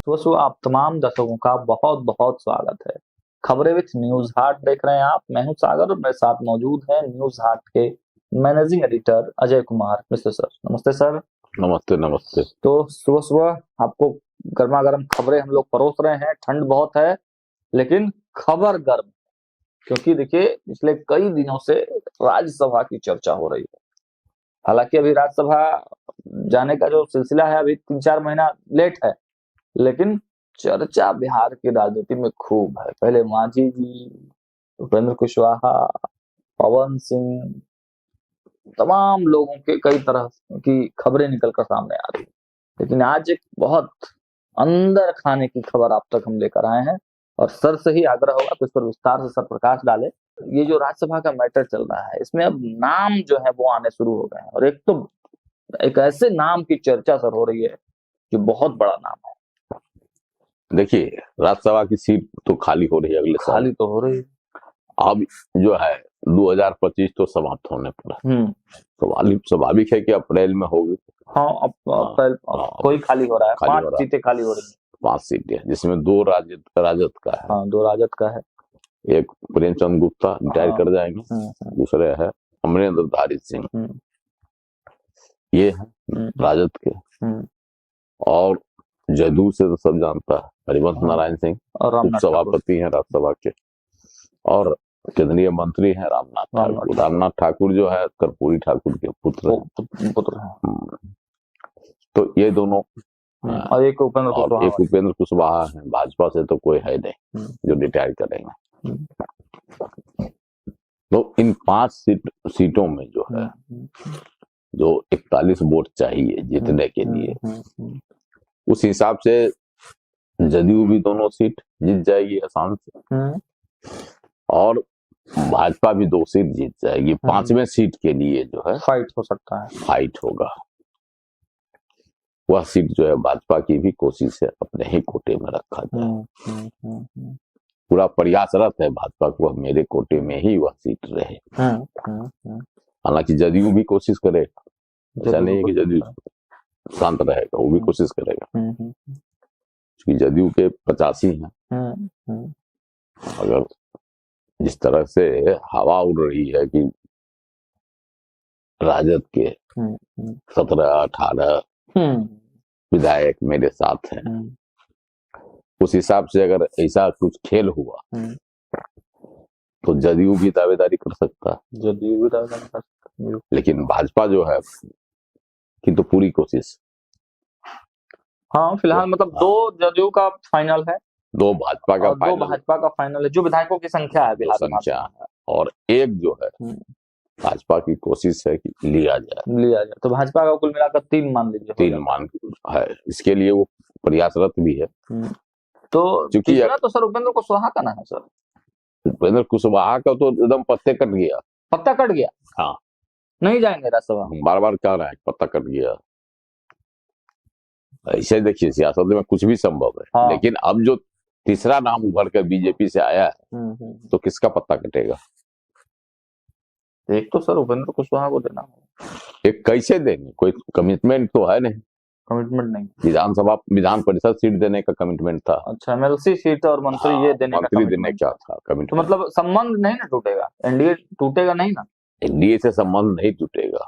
दोस्तों आप तमाम दर्शकों का बहुत बहुत स्वागत है। खबरें विद न्यूज हार्ट देख रहे हैं आप। मैं हूं सागर और मेरे साथ मौजूद है न्यूज हार्ट के managing editor Ajay Kumar mister sir. नमस्ते सर। नमस्ते नमस्ते। तो सुबह सुबह आपको गर्मा गर्म खबरें हम लोग परोस रहे हैं। ठंड बहुत है लेकिन खबर गर्म, क्योंकि देखिए पिछले कई दिनों से राज्यसभा की चर्चा हो रही है। हालांकि अभी राज्यसभा जाने का जो सिलसिला है अभी 3-4 महीना लेट है, लेकिन चर्चा बिहार की राजनीति में खूब है। पहले मांझी जी, उपेंद्र कुशवाहा, पवन सिंह, तमाम लोगों के कई तरह की खबरें निकलकर सामने आ रही है। लेकिन आज एक बहुत अंदर खाने की खबर आप तक हम लेकर आए हैं और सर से ही आग्रह होगा तो इस पर विस्तार से सर प्रकाश डाले। ये जो राज्यसभा का मैटर चल रहा है इसमें अब नाम जो है वो आने शुरू हो गए हैं, और एक तो एक ऐसे नाम की चर्चा सर हो रही है जो बहुत बड़ा नाम है। देखिए, राज्यसभा की सीट तो खाली हो रही है अगले साल। खाली तो हो रही है। अब जो है 2025 तो समाप्त होने पर है। स्वाभाविक है कि अप्रैल में होगी। हाँ, अब अप्रैल कोई खाली हो रहा है। 5 सीटें खाली हो रही हैं। 5 सीटें जिसमें 2 राजद का है। हाँ, 2 राजद का है। एक प्रेमचंद गुप्ता रिटायर कर जाएंगे, दूसरे है अमरेंद्र धारी सिंह, ये है राजद के। और जदयू से तो सब जानता है हरिवंश नारायण सिंह, उपसभापति हैं राज्यसभा के, और केंद्रीय मंत्री हैं रामनाथ ठाकुर। रामनाथ ठाकुर जो है कर्पूरी ठाकुर के पुत्र हैं। तो ये दोनों, और एक उपेंद्र कुशवाहा है। भाजपा से तो कोई है नहीं जो रिटायर करेंगे। तो इन 5 सीटों में जो है जो 41 वोट चाहिए जीतने के लिए, उस हिसाब से जदयू भी दोनों सीट जीत जाएगी आसान से, और भाजपा भी 2 सीट जीत जाएगी। 5वें सीट के लिए जो है फाइट हो सकता है, फाइट होगा। वह सीट जो है भाजपा की भी कोशिश है अपने ही कोटे में रखा जाए। पूरा प्रयासरत है भाजपा को वह मेरे कोटे में ही वह सीट रहे। हालांकि जदयू भी कोशिश करेगा, ऐसा नहीं है कि जदयू शांत रहेगा, वो भी कोशिश करेगा, क्योंकि जदयू के 85 हैं। अगर जिस तरह से हवा उड़ रही है कि राजद के 17-18 विधायक मेरे साथ हैं, उस हिसाब से अगर ऐसा कुछ खेल हुआ तो जदयू भी दावेदारी कर सकता है। लेकिन भाजपा जो है कि तो पूरी कोशिश। हाँ, फिलहाल मतलब 2 जदयू का फाइनल है, 2 भाजपा का फाइनल, 2 भाजपा का फाइनल है जो विधायकों की संख्या है बिहार में, और एक जो है भाजपा की कोशिश है कि लिया जाए। तो भाजपा का कुल मिलाकर 3 मान लीजिए, 3 मान है। इसके लिए वो प्रयासरत भी है। तो क्योंकि तो सर उपेंद्र कुशवाहा का ना है सर। उपेंद्र कुशवाहा का तो एकदम पत्ता कट गया। हाँ, नहीं जाएंगे राज्यसभा। बार बार कह रहे हैं पत्ता कट गया। ऐसे देखिए सियासत में कुछ भी संभव है। हाँ। लेकिन अब जो तीसरा नाम उभर कर बीजेपी से आया है तो किसका पत्ता कटेगा? एक तो सर उपेंद्र कुशवाहा को देना होगा। एक कैसे देंगे? कोई कमिटमेंट तो है नहीं। कमिटमेंट नहीं। विधान परिषद सीट देने का कमिटमेंट था। अच्छा, एमएलसी सीट और मंत्री ये देने का देने क्या था कमिटमेंट? तो मतलब संबंध नहीं ना टूटेगा, एनडीए टूटेगा नहीं ना? एनडीए से संबंध नहीं टूटेगा,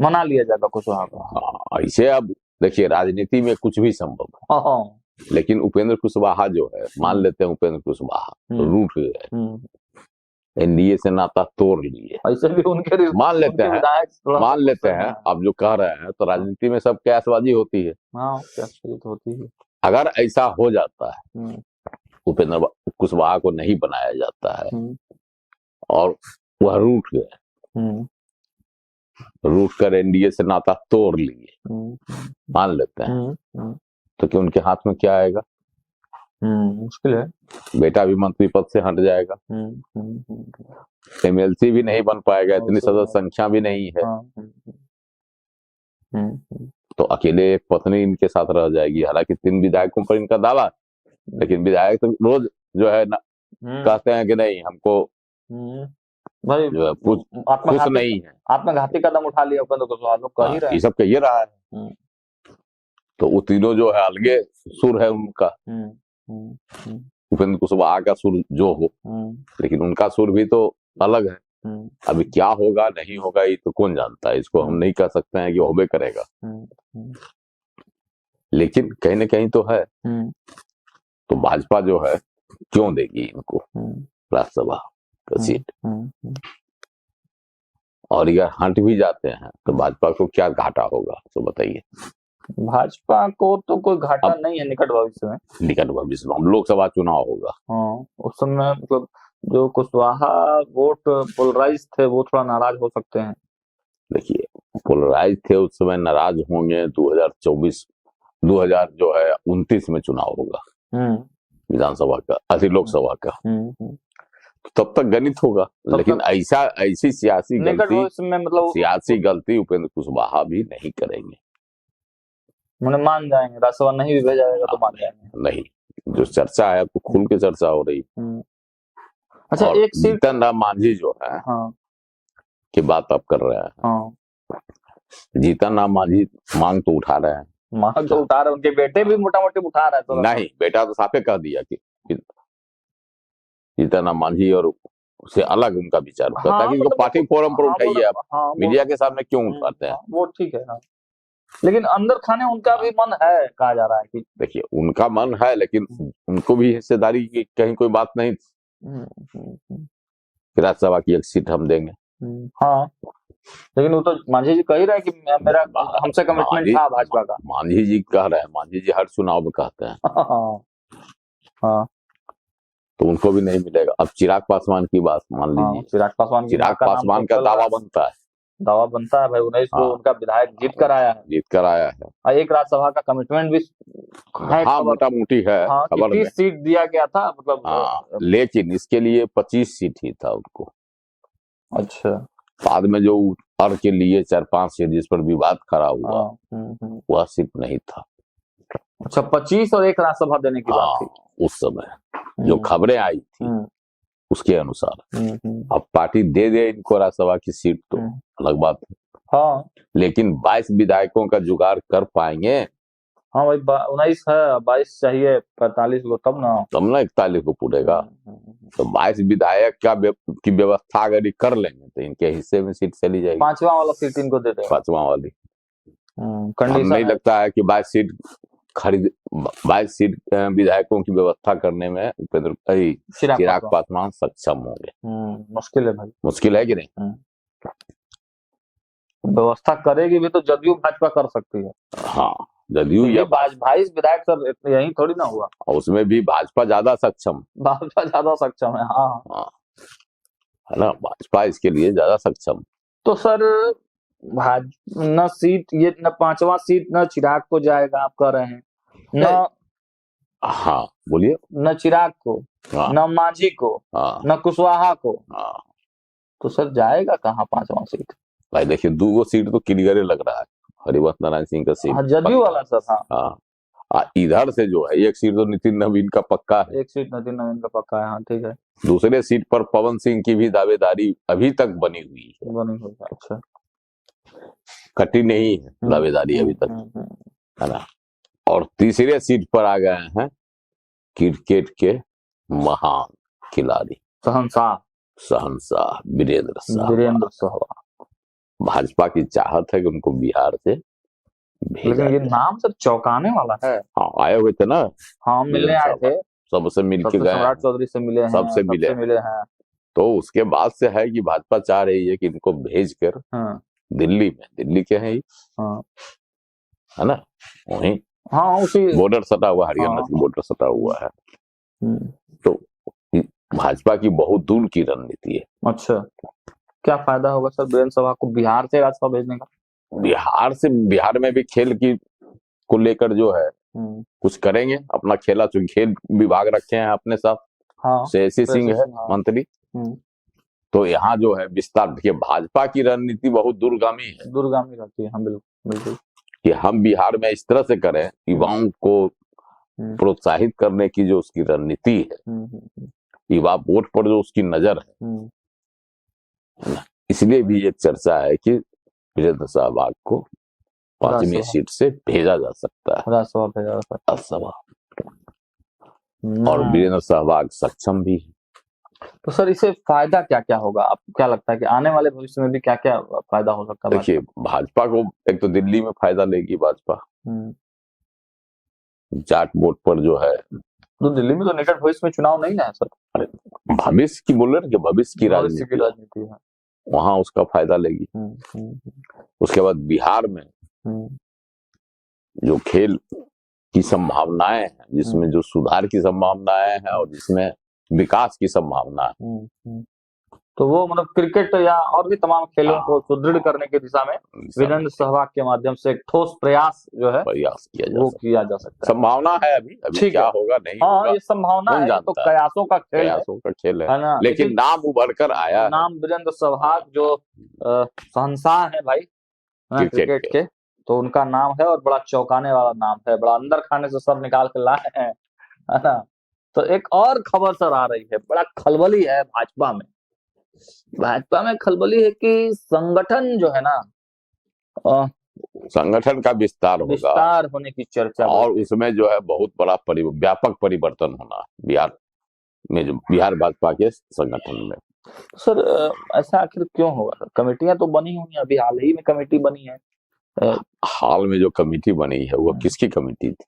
मना लिया जाएगा कुशवाहा को। हाँ, ऐसे अब देखिए राजनीति में कुछ भी संभव है। लेकिन उपेंद्र कुशवाहा जो है, मान लेते हैं उपेंद्र कुशवाहा रूठ गए, एनडीए से नाता तोड़ लिए, ऐसे भी उनके मान लेते हैं आप जो कह रहे हैं, तो राजनीति में सब कैसबाजी होती है। हाँ, कैसबाजी होती है। अगर ऐसा हो जाता है, उपेंद्र कुशवाहा को नहीं बनाया जाता है और वह रूठ कर एनडीए से नाता तोड़ लिए, मान लेते हैं, तो क्या उनके हाथ में क्या आएगा? मुश्किल है। बेटा भी मंत्री पद से हट जाएगा, एमएलसी भी नहीं बन पाएगा, इतनी सदस्य संख्या भी नहीं है, तो अकेले एक पत्नी इनके साथ रह जाएगी। हालांकि 3 विधायकों पर इनका दावा, लेकिन विधायक तो रोज जो है ना कहते हैं कि नहीं हमको भाई जो है खुश नहीं है, आत्मघाती कदम उठा लिया उपेंद्र कुशवाहा, लोग कह ही रहे हैं, ये सब कह ही रहा है। तो वो तीनों जो है अलगे सुर है उनका। उपेंद्र कुशवाहा का सुर जो हो, लेकिन उनका सुर भी तो अलग है। अभी क्या होगा नहीं होगा ये तो कौन जानता है, इसको हम नहीं कह सकते हैं कि होबे करेगा, लेकिन कहीं ना कहीं तो है। तो भाजपा जो है क्यों देगी इनको राज्यसभा का सीट, और अगर हट भी जाते हैं तो भाजपा को क्या घाटा होगा, तो बताइए। भाजपा को तो कोई घाटा नहीं है निकट भविष्य में। निकट भविष्य में हम लोकसभा चुनाव होगा, हाँ, उस समय मतलब जो कुशवाहा वोट पोलराइज थे वो थोड़ा नाराज हो सकते हैं। देखिए पोलराइज थे उस समय, नाराज होंगे। 2024 जो है 29 में चुनाव होगा विधानसभा का, लोकसभा का। तब तक गणित होगा, लेकिन ऐसी सियासी गलती उपेंद्र कुशवाहा भी नहीं करेंगे। मैंने मान जाएंगे, राज्यसभा नहीं भी भेजा जाएगा तो मान जाएंगे। नहीं, जो चर्चा है आपको खुल के चर्चा हो रही। अच्छा, एक सीट जीतन राम मांझी जो है की बात आप कर रहे हैं। जीतन राम मांझी मांग तो उठा रहे हैं, उनके बेटे भी मोटा मोटी उठा रहे हैं। तो नहीं, बेटा तो साफे कह दिया कि जीतन राम मांझी और से अलग उनका विचार होता है, कि पार्टी फोरम पर उठाइए आप, मीडिया के सामने क्यों उठाते हैं। वो ठीक है, लेकिन अंदर खाने उनका भी मन है, कहा जा रहा है कि देखिए उनका मन है, लेकिन उनको भी हिस्सेदारी की कहीं कोई बात नहीं। राज्यसभा की एक सीट हम देंगे। हाँ, लेकिन वो तो मांझी जी कह ही रहे कि मेरा हमसे कमिटमेंट था भाजपा का। मांझी जी कह रहे हैं, मांझी जी हर चुनाव में कहते हैं। हाँ, तो उनको भी नहीं मिलेगा। अब चिराग पासवान की बात मान लीजिए, चिराग पासवान का दावा बनता है भाई। 19 को उनका विधायक जीत कर आया है। और एक राज्यसभा का कमिटमेंट भी है, मोटा मोटी है खबर में। 30 सीट दिया गया था मतलब। लेकिन इसके लिए 25 सीट ही था उनको। अच्छा, बाद में जो और के लिए 4-5 सीट जिस पर विवाद खड़ा हुआ, वह सीट नहीं था। अच्छा, 25 और एक राज्यसभा देने की बात थी उस समय, जो खबरें आई थी उसके अनुसार। अब पार्टी दे दे इनको राज्यसभा की सीट तो अलग बात है। हाँ, लेकिन 22 विधायकों का जुगाड़ कर पाएंगे? हाँ भाई, 19 है, 22 चाहिए, 45 को तब ना 41 को पूरेगा। तो 22 विधायक की व्यवस्था अगर ये कर लेंगे तो इनके हिस्से में सीट चली जाएगी। 5वां वाला सीट इनको दे देंगे। 5वां वाली नहीं लगता है कि 22 सीट विधायकों की व्यवस्था करने में चिराग पासवान सक्षम होंगे। मुश्किल है भाई, मुश्किल है कि नहीं। व्यवस्था करेगी भी तो जदयू भाजपा कर सकती है। हाँ, जदयू या 22 विधायक सर यही थोड़ी ना हुआ, उसमें भी भाजपा ज्यादा सक्षम है। हाँ, है ना, भाजपा इसके लिए ज्यादा सक्षम। तो सर न सीट ये न 5वां सीट न चिराग को जाएगा, आप कह रहे हैं न। हाँ बोलिए। न चिराग को, न मांझी को, न कुशवाहा को। तो सर जाएगा कहाँ 5वां सीट? भाई देखिए 2 सीट तो क्लियर लग रहा है, हरिवंश नारायण सिंह का सीट जदयू वाला सर। इधर से जो है एक सीट तो नितिन नवीन का पक्का है। एक सीट नितिन नवीन का पक्का है, हाँ ठीक है। दूसरे सीट पर पवन सिंह की भी दावेदारी अभी तक बनी हुई है। अच्छा, कटी नहीं है दावेदारी अभी तक, है ना। और तीसरे सीट पर आ गए हैं क्रिकेट के महान खिलाड़ी शहंशाह वीरेंद्र सहवाग। भाजपा की चाहत है कि उनको बिहार से लेकिन ये नाम सब चौंकाने वाला है। हाँ, आए हुए थे ना। हाँ, मिलने आए थे, सबसे मिलके गए, सम्राट चौधरी से मिले हैं, सबसे मिले हैं। तो उसके बाद से है कि भाजपा चाह रही है कि इनको भेजकर दिल्ली के हैं, है ना, वहीं उसी बॉर्डर सटा हुआ, हरियाणा से बॉर्डर सटा हुआ है। तो भाजपा की बहुत दूर की रणनीति है। अच्छा, क्या फायदा होगा सर वीरेंद्र सहवाग को बिहार से राज्यसभा भेजने का? बिहार में भी खेल को लेकर जो है कुछ करेंगे, अपना खेल विभाग रखे हैं अपने साथ। शेषी सिंह है मंत्री। तो यहाँ जो है विस्तार, देखिए भाजपा की रणनीति बहुत दूरगामी रहती है। हम बिल्कुल कि हम बिहार में इस तरह से करें, युवाओं को प्रोत्साहित करने की जो उसकी रणनीति है, युवा वोट पर जो उसकी नजर है, इसलिए भी एक चर्चा है कि वीरेंद्र सहवाग को 5वीं सीट से भेजा जा सकता है राज्यसभा भेजा जा सकता राज्यसभा। और वीरेंद्र सहवाग सक्षम भी है। तो सर इससे फायदा क्या क्या होगा, आपको क्या लगता है कि आने वाले भविष्य में भी क्या क्या फायदा हो सकता है? देखिए भाजपा को एक तो दिल्ली में फायदा लेगी भाजपा, जाट वोट पर जो है। तो दिल्ली में तो निकट भविष्य में चुनाव नहीं ना है सर। भविष्य की बोल रहे ना कि भविष्य की राजनीति है, वहां उसका फायदा लेगी। उसके बाद बिहार में जो खेल की संभावनाएं हैं, जिसमें जो सुधार की संभावनाएं हैं और जिसमें विकास की संभावना है, तो वो मतलब क्रिकेट या और भी तमाम खेलों को सुदृढ़ करने की दिशा में वीरेंद्र सहवाग के माध्यम से एक ठोस प्रयास जो है किया जा सकता है। संभावना है अभी क्या होगा नहीं होगा, ये संभावना है, तो कयासों का खेल है ना। लेकिन नाम उभर कर आया, नाम वीरेंद्र सहवाग जो शहंशाह है भाई क्रिकेट के, तो उनका नाम है और बड़ा चौंकाने वाला नाम है, बड़ा अंदर खाने से सब निकाल के लाए हैं, है ना। तो एक और खबर सर आ रही है, बड़ा खलबली है भाजपा में। भाजपा में खलबली है कि संगठन जो है ना, संगठन का विस्तार होने की चर्चा, और उसमें जो है बहुत बड़ा व्यापक परिवर्तन होना बिहार में, जो बिहार भाजपा के संगठन में। सर ऐसा आखिर क्यों होगा? कमेटियां तो बनी हुई हैं, अभी हाल ही में कमेटी बनी है। हाल में जो कमेटी बनी है वो किसकी कमेटी थी?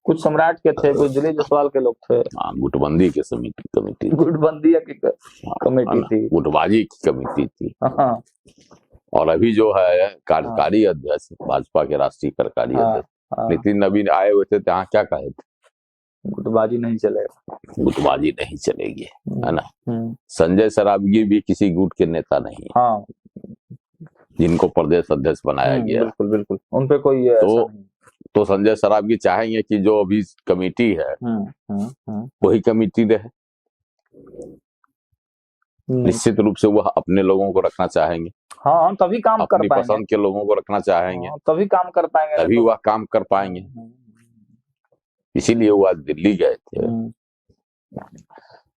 कुछ सम्राट के थे, कुछ दिलीप जायसवाल के लोग थे। गुटबंदी के कमेटी, गुटबंदी की कमेटी थी, गुटबाजी की कमेटी थी। और अभी जो है कार्यकारी अध्यक्ष भाजपा के राष्ट्रीय कार्यकारी अध्यक्ष नितिन नवीन आए हुए थे, यहाँ क्या कहे थे? गुटबाजी नहीं चलेगा, गुटबाजी नहीं चलेगी, है ना। संजय सरावगी भी किसी गुट के नेता नहीं, जिनको प्रदेश अध्यक्ष बनाया गया। बिल्कुल बिल्कुल, उन पे कोई तो संजय सरावगी चाहेंगे कि जो अभी कमेटी है वही कमेटी रहे। निश्चित रूप से वह अपने लोगों को रखना चाहेंगे, तभी काम कर पाएंगे, पसंद के लोगों को रखना चाहेंगे, तभी काम कर पाएंगे, तभी वह काम कर पाएंगे। इसीलिए वो आज दिल्ली गए थे।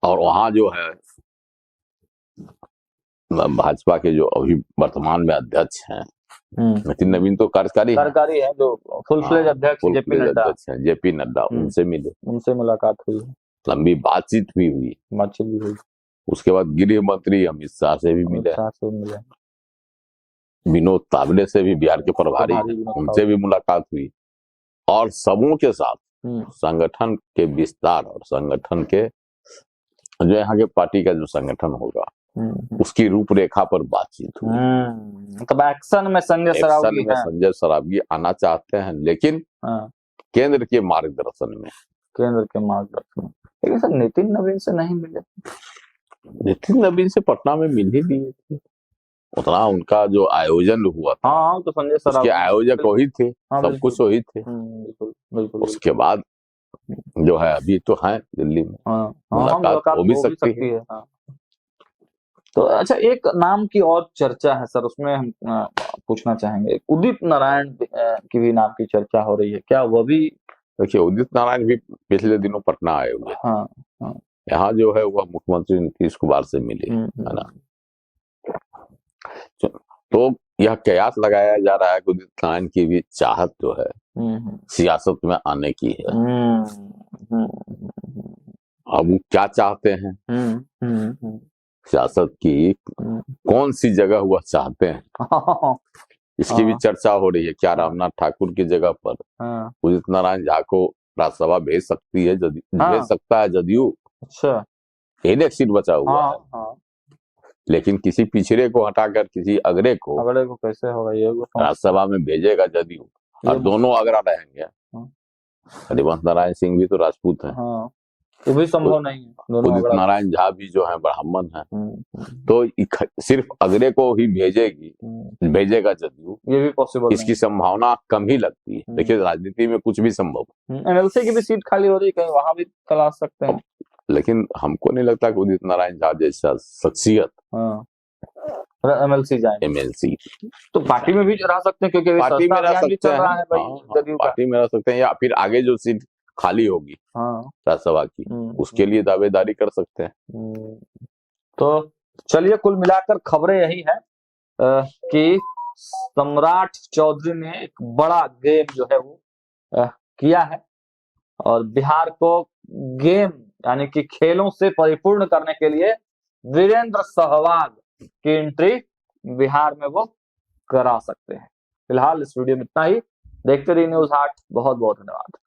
और वहां जो है भाजपा के जो अभी वर्तमान में अध्यक्ष हैं नितिन नवीन, तो कार्यकारी है, जो फुल फ्लेज अध्यक्ष जेपी नड्डा, उनसे मिले, उनसे मुलाकात हुई, लंबी बातचीत भी हुई। उसके बाद गृह मंत्री अमित शाह से भी मिले, विनोद तावड़े से भी, बिहार के प्रभारी, उनसे भी मुलाकात हुई। और सबों के साथ संगठन के विस्तार और संगठन के जो यहाँ के पार्टी का जो संगठन होगा उसकी रूपरेखा पर बातचीत हुई। मतलब एक्शन में संजय सरावगी आना चाहते हैं, लेकिन केंद्र के मार्गदर्शन में। लेकिन सर नितिन नवीन से नहीं मिले। नितिन नवीन से पटना में मिल ही लिए थे, उतना उनका जो आयोजन हुआ था तो संजय सरावगी उसके आयोजक वही थे, सब कुछ वही थे। बिल्कुल। उसके बाद जो है अभी तो है दिल्ली में, मुलाकात हो भी सकती है। तो अच्छा, एक नाम की और चर्चा है सर, उसमें हम पूछना चाहेंगे, उदित नारायण की भी नाम की चर्चा हो रही है, क्या वह भी? देखिए उदित नारायण भी पिछले दिनों पटना आए हुए, यहाँ जो है वह मुख्यमंत्री नीतीश कुमार से मिले, है ना। तो यह कयास लगाया जा रहा है कि उदित नारायण की भी चाहत जो है सियासत में आने की है। अब वो क्या चाहते हैं, सियासत की कौन सी जगह वह चाहते हैं, इसकी भी चर्चा हो रही है। क्या रामनाथ ठाकुर की जगह पर उदित नारायण झा को राज्यसभा भेज सकती है, भेज सकता है जदयू? अच्छा, एक सीट बचा हुआ है, लेकिन किसी पिछड़े को हटाकर किसी अगड़े को कैसे होगा ये? राज्यसभा में भेजेगा जदयू, और दोनों अगड़ा रहेंगे। हरिवंश नारायण सिंह भी तो राजपूत हैं, ये भी संभव नहीं है। उदित नारायण झा भी जो है ब्राह्मण है, तो सिर्फ अगड़े को ही भेजेगा जदयू, ये भी पॉसिबल, इसकी संभावना कम ही लगती है। देखिए राजनीति में कुछ भी संभव। एमएलसी की भी सीट खाली हो रही है, कहीं वहां भी तलाश सकते हैं, लेकिन हमको नहीं लगता कि उदित नारायण झा जैसा शख्सियत एमएलसी जाए। एमएलसी तो पार्टी में भी रह सकते हैं, क्योंकि पार्टी में रह सकते हैं, पार्टी में रह सकते हैं, या फिर आगे जो सीट खाली होगी राज्यसभा की, उसके लिए दावेदारी कर सकते हैं। तो चलिए, कुल मिलाकर खबरें यही है कि सम्राट चौधरी ने एक बड़ा गेम जो है वो किया है और बिहार को गेम यानी कि खेलों से परिपूर्ण करने के लिए वीरेंद्र सहवाग की एंट्री बिहार में वो करा सकते हैं। फिलहाल इस वीडियो में इतना ही। देखते रहिए न्यूज़ 8। बहुत बहुत धन्यवाद।